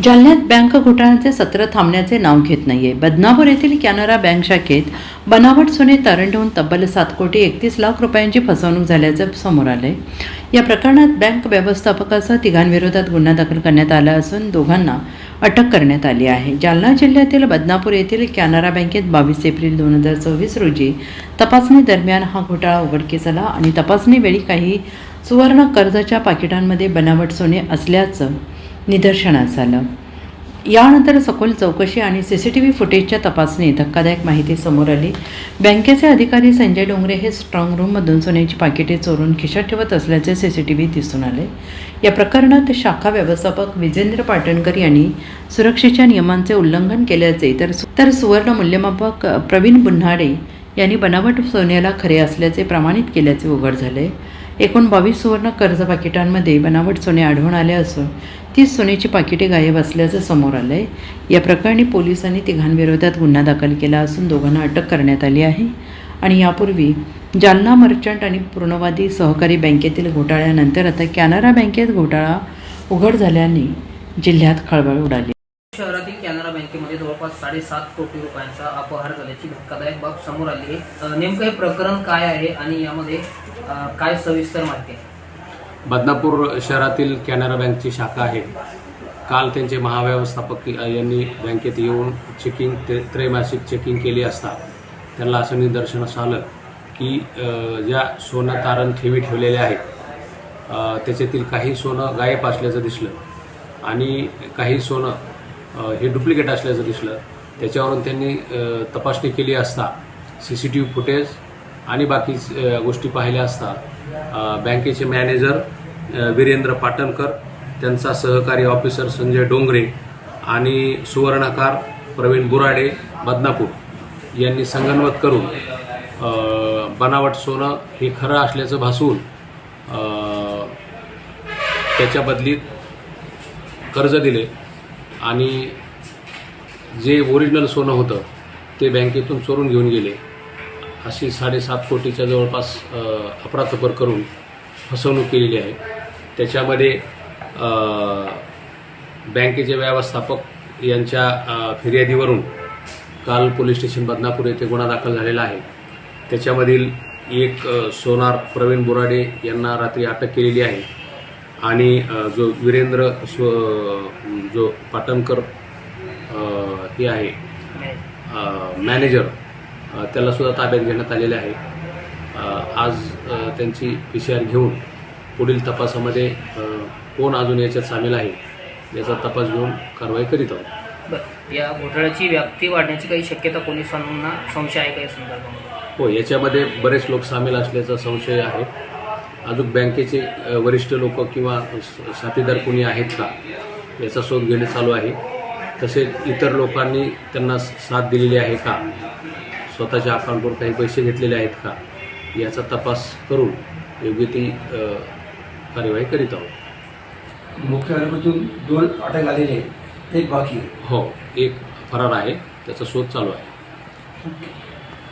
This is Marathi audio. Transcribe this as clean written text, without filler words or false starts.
जालन्यात बँक घोटाळ्याचे सत्र थांबण्याचे नाव घेत नाहीये. बदनापूर येथील कॅनरा बँक शाखेत बनावट सोने तारण ठेवून तब्बल 7 कोटी 31 लाख रुपयांची फसवणूक झाल्याचं समोर आलंय. या प्रकरणात बँक व्यवस्थापकासह तिघांविरोधात गुन्हा दाखल करण्यात आला असून दोघांना अटक करण्यात आली आहे. जालना जिल्ह्यातील बदनापूर येथील कॅनरा बँकेत 22 एप्रिल 2024 रोजी तपासणी दरम्यान हा घोटाळा उघडकीस आला आणि तपासणीवेळी काही सुवर्ण कर्जाच्या पाकिटांमध्ये बनावट सोने असल्याचं निदर्शनास आलं. यानंतर सखोल चौकशी आणि CCTV फुटेजच्या तपासणीत धक्कादायक माहिती समोर आली. बँकेचे अधिकारी संजय डोंगरे हे स्ट्रॉंग रूममधून सोन्याची पाकिटे चोरून खिशात ठेवत असल्याचे CCTV दिसून आले. या प्रकरणात शाखा व्यवस्थापक विजेंद्र पाटणकर यांनी सुरक्षेच्या नियमांचे उल्लंघन केल्याचे तर सुवर्ण मूल्यमापक प्रवीण बुन्हाडे यांनी बनावट सोन्याला खरे असल्याचे प्रमाणित केल्याचे उघड झाले. एकूण 22 सुवर्ण कर्ज पाकिटांमध्ये बनावट सोने आढळून आले असून 30 सोन्याची पाकिटे गायब असल्याचं समोर आलंय. या प्रकरणी पोलिसांनी तिघांविरोधात गुन्हा दाखल केला असून दोघांना अटक करण्यात आली आहे. आणि यापूर्वी जालना मर्चंट आणि पूर्णवादी सहकारी बँकेतील घोटाळ्यानंतर आता कॅनरा बँकेत घोटाळा उघड झाल्याने जिल्ह्यात खळबळ उडाली. शहरातील कॅनरा बँकेमध्ये जवळपास 7.5 कोटी रुपयांचा अपहार झाल्याची धक्कादायक बाब समोर आली आहे. नेमकं हे प्रकरण काय आहे आणि यामध्ये काय सविस्तर माहिती आहे? बदनापूर शहरातील कॅनरा बँकची शाखा आहे. काल त्यांचे महाव्यवस्थापक यांनी बँकेत येऊन त्रैमासिक चेकिंग केली असता त्यांना असं निदर्शनास आलं की ज्या सोनं तारण ठेवी ठेवलेल्या आहेत त्याच्यातील काही सोनं गायब असल्याचं दिसलं आणि काही सोनं हे डुप्लिकेट असल्याचं दिसलं. त्याच्यावरून त्यांनी तपासणी केली असता CCTV फुटेज आणि बाकी गोष्टी पाहिल्या असता बँकेचे मॅनेजर वीरेंद्र पाटणकर, त्यांचा सहकारी ऑफिसर संजय डोंगरे आणि सुवर्णकार प्रवीण बुराडे बदनापूर यांनी संगनमत करून बनावट सोनं हे खरं असल्याचं भासवून त्याच्या बदलीत कर्ज दिले आणि जे ओरिजिनल सोनं होतं ते बँकेतून चोरून घेऊन गेले. अशी 7.5 कोटीच्या जवळपास अफरातफर करून फसवणूक केलेली आहे. त्याच्यामध्ये बँकेचे व्यवस्थापक यांच्या फिर्यादीवरून काल पोलीस स्टेशन बदनापूर येथे गुन्हा दाखल झालेला आहे. त्याच्यामधील एक सोनार प्रवीण बुराडे यांना रात्री अटक केलेली आहे आणि जो वीरेंद्र जो पाटणकर हे आहे मॅनेजर त्याला सुद्धा ताब्यात घेण्यात आलेले आहे. आज त्यांची PCR घेऊन पुढील तपासामध्ये कोण अजून याच्यात सामील आहे याचा तपास घेऊन कारवाई करीत आहोत. बरं, या घोटाळ्याची व्याप्ती वाढण्याची काही शक्यता पोलिसांना संशय आहे का या संदर्भामध्ये? हो, याच्यामध्ये बरेच लोक सामील असल्याचा संशय आहे. अजून बँकेचे वरिष्ठ लोक किंवा साथीदार कोणी आहेत का याचा शोध घेणे चालू आहे. तसेच इतर लोकांनी त्यांना साथ दिलेली आहे का, स्वतःच्या अकाउंटवर काही पैसे घेतलेले आहेत का याचा तपास करून योग्य ती कार्यवाही करीत आहोत. मुख्य आरोपीतून 2 अटक आलेले आहेत, 1 बाकी. हो, 1 फरार आहे, त्याचा शोध चालू आहे.